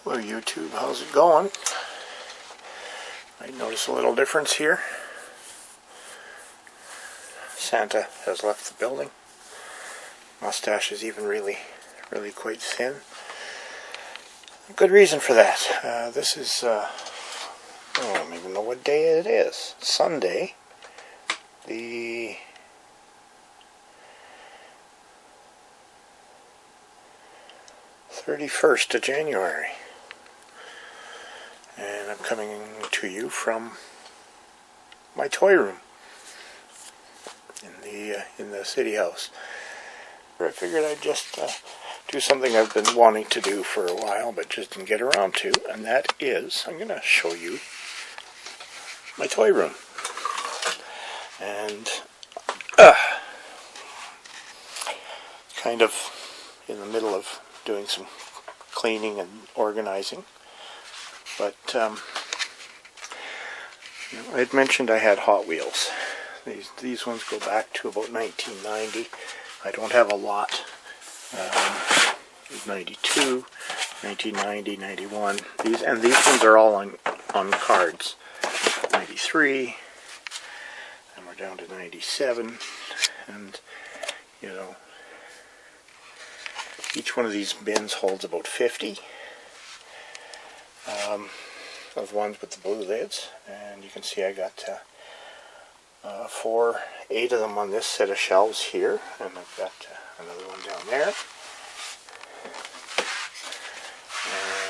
Hello YouTube, how's it going? Might notice a little difference here. Santa has left the building. Mustache is even really quite thin. Good reason for that. This is, I don't even know what day it is. Sunday, the 31st of January. And I'm coming to you from my toy room in the city house. I figured I'd just do something I've been wanting to do for a while, but just didn't get around to, and that is I'm going to show you my toy room. And kind of in the middle of doing some cleaning and organizing. But I had mentioned I had Hot Wheels. These ones go back to about 1990. I don't have a lot. 92, 1990, 91. These ones are all on cards. 93, and we're down to 97, and you know, each one of these bins holds about 50. Of ones with the blue lids, and you can see I got 8 of them on this set of shelves here, and I've got another one down there,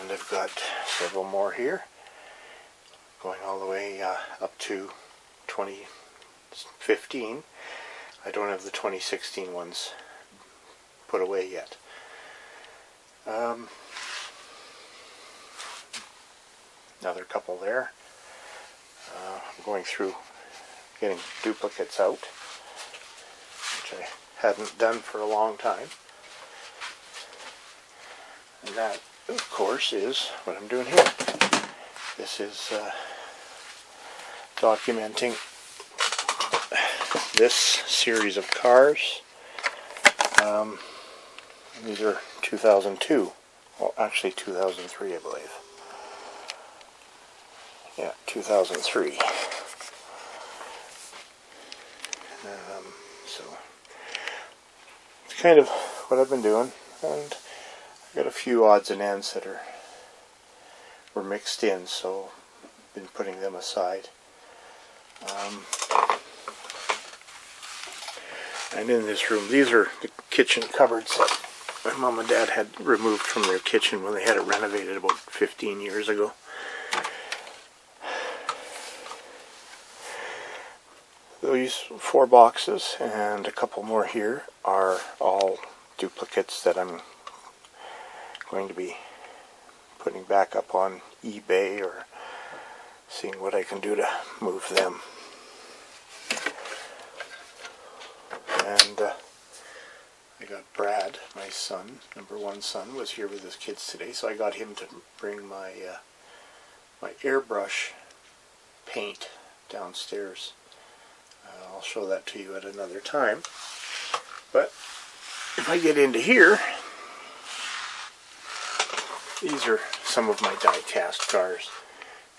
and I've got several more here, going all the way up to 2015. I don't have the 2016 ones put away yet. Another couple there. I'm going through getting duplicates out, which I hadn't done for a long time. And that, of course, is what I'm doing here. This is documenting this series of cars. These are 2002. Well, actually 2003, I believe. Yeah, 2003. So it's kind of what I've been doing, and I've got a few odds and ends that were mixed in, so I've been putting them aside. And in this room, these are the kitchen cupboards that my mom and dad had removed from their kitchen when they had it renovated about 15 years ago. These 4 boxes and a couple more here are all duplicates that I'm going to be putting back up on eBay or seeing what I can do to move them. And I got Brad, my son, number 1 son, was here with his kids today, so I got him to bring my my airbrush paint downstairs. I'll show that to you at another time. But if I get into here, these are some of my Diecast cars.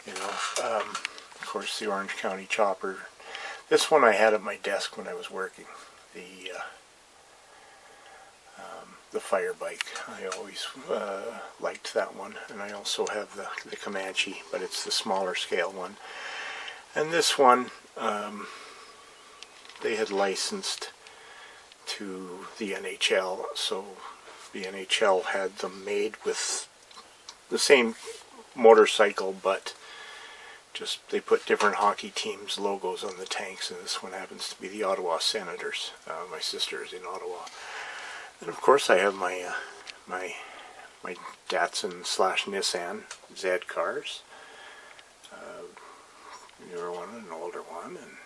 You know, of course, the Orange County Chopper. This one I had at my desk when I was working. The fire bike. I always liked that one, and I also have the Comanche, but it's the smaller scale one. And this one, they had licensed to the NHL, so the NHL had them made with the same motorcycle, but just they put different hockey teams' logos on the tanks, and this one happens to be the Ottawa Senators. My sister is in Ottawa. And of course I have my my Datsun/Nissan Z cars. Newer one, an older one, and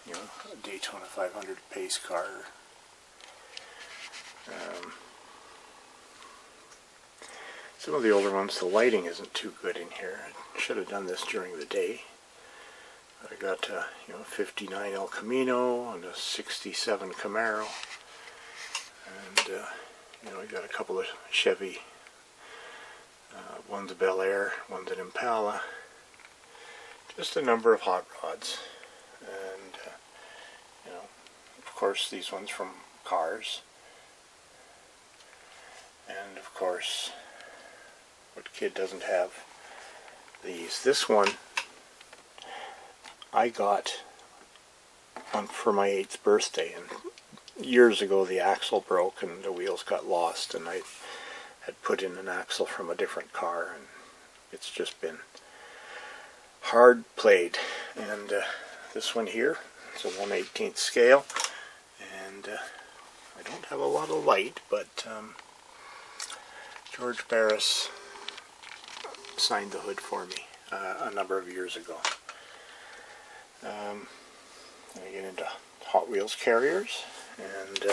you know, a Daytona 500 pace car. Some of the older ones, the lighting isn't too good in here. I should have done this during the day. I got you know, 59 El Camino and a 67 Camaro, and You know, I got a couple of Chevy, one's a Bel Air, one's an Impala, just a number of hot rods, and you know, of course these ones from cars, and of course, what kid doesn't have these? This one I got for my 8th birthday, and years ago the axle broke and the wheels got lost, and I had put in an axle from a different car, and it's just been hard played. And this one here, it's a 1/18 scale, and I don't have a lot of light, but George Barris signed the hood for me a number of years ago. I get into Hot Wheels carriers, and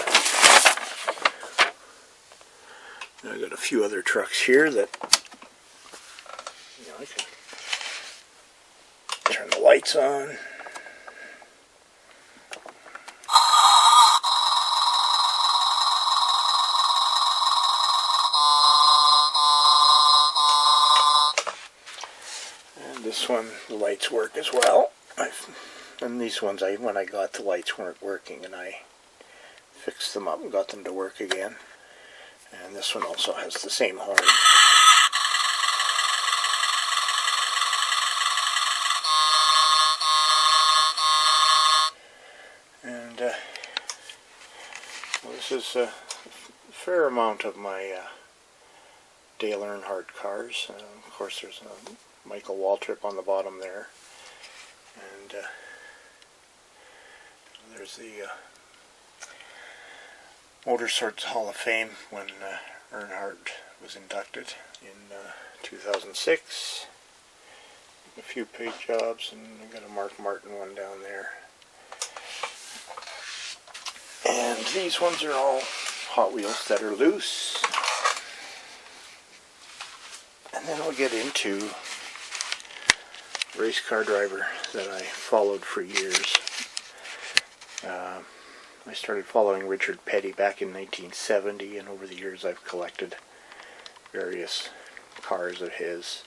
I got a few other trucks here that, you know, I can turn the lights on. And this one, the lights work as well. And these ones, when I got the lights weren't working, and I fixed them up and got them to work again. And this one also has the same horn. And well, this is a fair amount of my Dale Earnhardt cars. Of course, there's a Michael Waltrip on the bottom there. And there's the Motorsports Hall of Fame when Earnhardt was inducted in 2006. A few paint jobs, and I got a Mark Martin one down there. And these ones are all Hot Wheels that are loose. And then we'll get into race car driver that I followed for years. I started following Richard Petty back in 1970, and over the years I've collected various cars of his,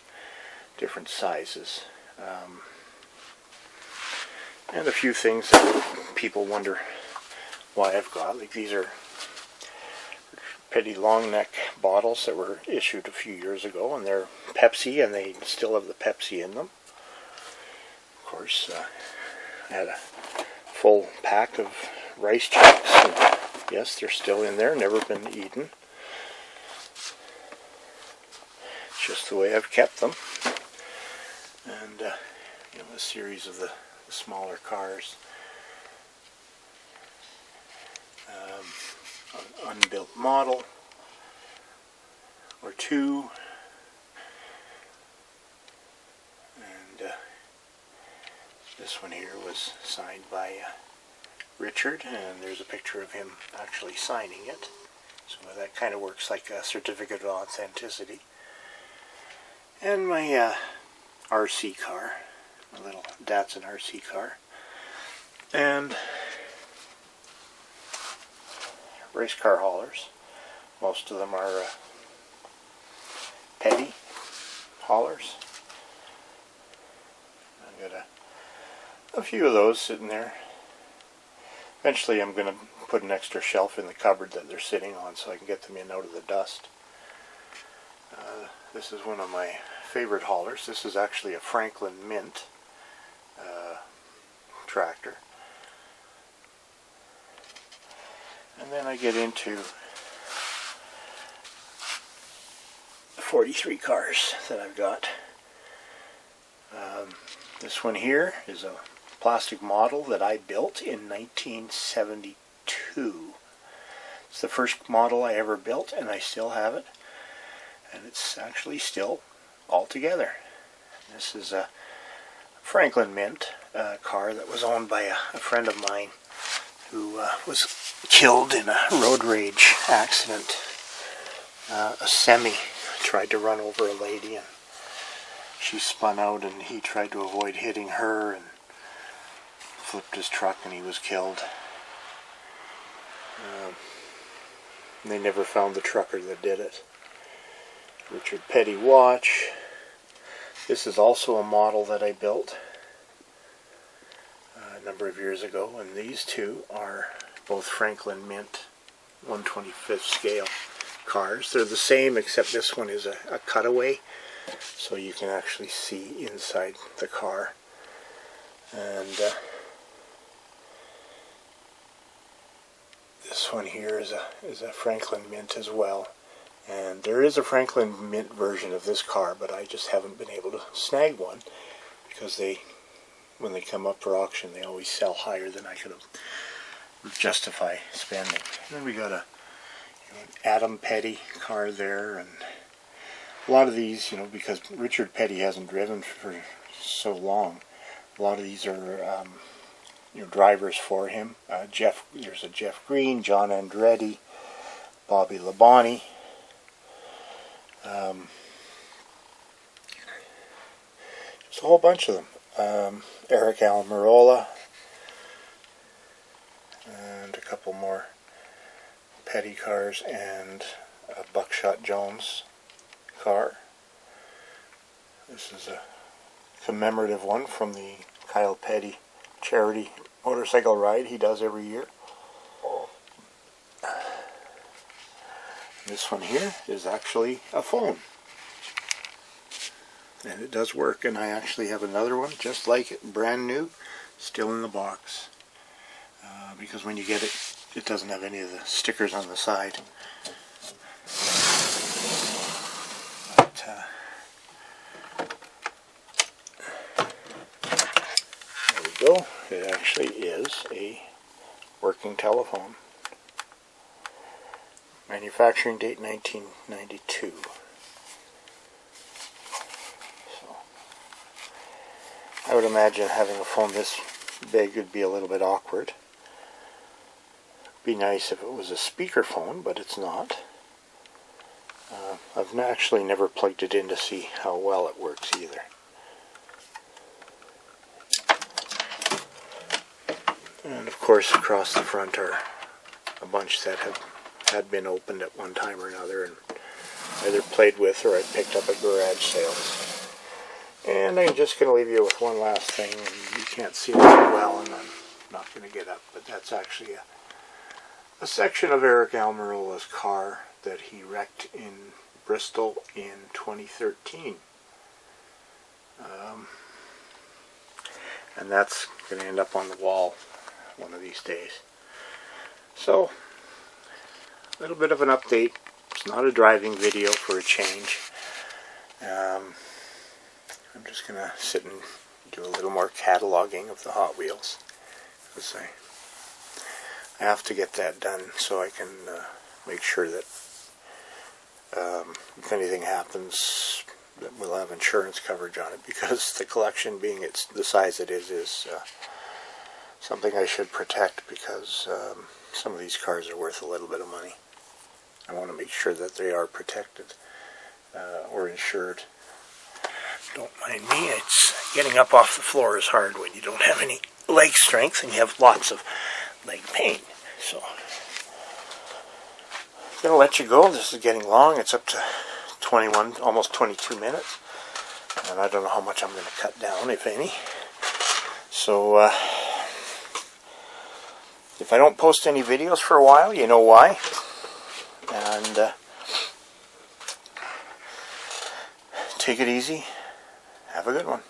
different sizes, and a few things that people wonder why I've got. Like, these are Petty long neck bottles that were issued a few years ago, and they're Pepsi, and they still have the Pepsi in them. Of course, I had a full pack of rice checks, and yes, they're still in there, never been eaten. It's just the way I've kept them. And you know, a series of the smaller cars, an unbuilt model or two, and this one here was signed by Richard, and there's a picture of him actually signing it, so that kind of works like a certificate of authenticity. And my RC car, a little Datsun RC car, and race car haulers. Most of them are Petty haulers. I've got a few of those sitting there. Eventually I'm going to put an extra shelf in the cupboard that they're sitting on so I can get them in out of the dust. This is one of my favorite haulers. This is actually a Franklin Mint tractor. And then I get into 43 cars that I've got. This one here is a plastic model that I built in 1972. It's the first model I ever built, and I still have it. And it's actually still all together. This is a Franklin Mint car that was owned by a friend of mine who was killed in a road rage accident. A semi tried to run over a lady, and she spun out, and he tried to avoid hitting her and flipped his truck, and he was killed. And they never found the trucker that did it. Richard Petty watch. This is also a model that I built a number of years ago, and these two are both Franklin Mint 1/25th scale cars. They're the same, except this one is a cutaway, so you can actually see inside the car. And this one here is a Franklin Mint as well. And there is a Franklin Mint version of this car, but I just haven't been able to snag one because when they come up for auction, they always sell higher than I could justify spending. And then we got an Adam Petty car there, and a lot of these, because Richard Petty hasn't driven for so long, a lot of these are drivers for him. There's a Jeff Green, John Andretti, Bobby Labonte. Just a whole bunch of them. Eric Almirola, and a couple more Petty cars, and a Buckshot Jones car. This is a commemorative one from the Kyle Petty charity motorcycle ride he does every year. This one here is actually a phone, and it does work, and I actually have another one just like it, brand new, still in the box, because when you get it, it doesn't have any of the stickers on the side. But there we go. It actually is a working telephone. Manufacturing date 1992. So I would imagine having a phone this big would be a little bit awkward. Be nice if it was a speaker phone, but it's not. I've actually never plugged it in to see how well it works either. And of course across the front are a bunch that had been opened at one time or another and either played with or I picked up at garage sales. And I'm just going to leave you with one last thing, and you can't see it too well, and I'm not going to get up, but that's actually a section of Eric Almirola's car that he wrecked in Bristol in 2013. And that's going to end up on the wall one of these days. So, a little bit of an update. It's not a driving video for a change. I'm just going to sit and do a little more cataloging of the Hot Wheels, because I have to get that done so I can make sure that if anything happens, that we'll have insurance coverage on it, because the collection, being the size it is something I should protect, because some of these cars are worth a little bit of money. I want to make sure that they are protected or insured. Don't mind me, it's getting up off the floor is hard when you don't have any leg strength and you have lots of leg pain. So, I'm going to let you go. This is getting long. It's up to 21, almost 22 minutes. And I don't know how much I'm going to cut down, if any. So, if I don't post any videos for a while, you know why. And take it easy. Have a good one.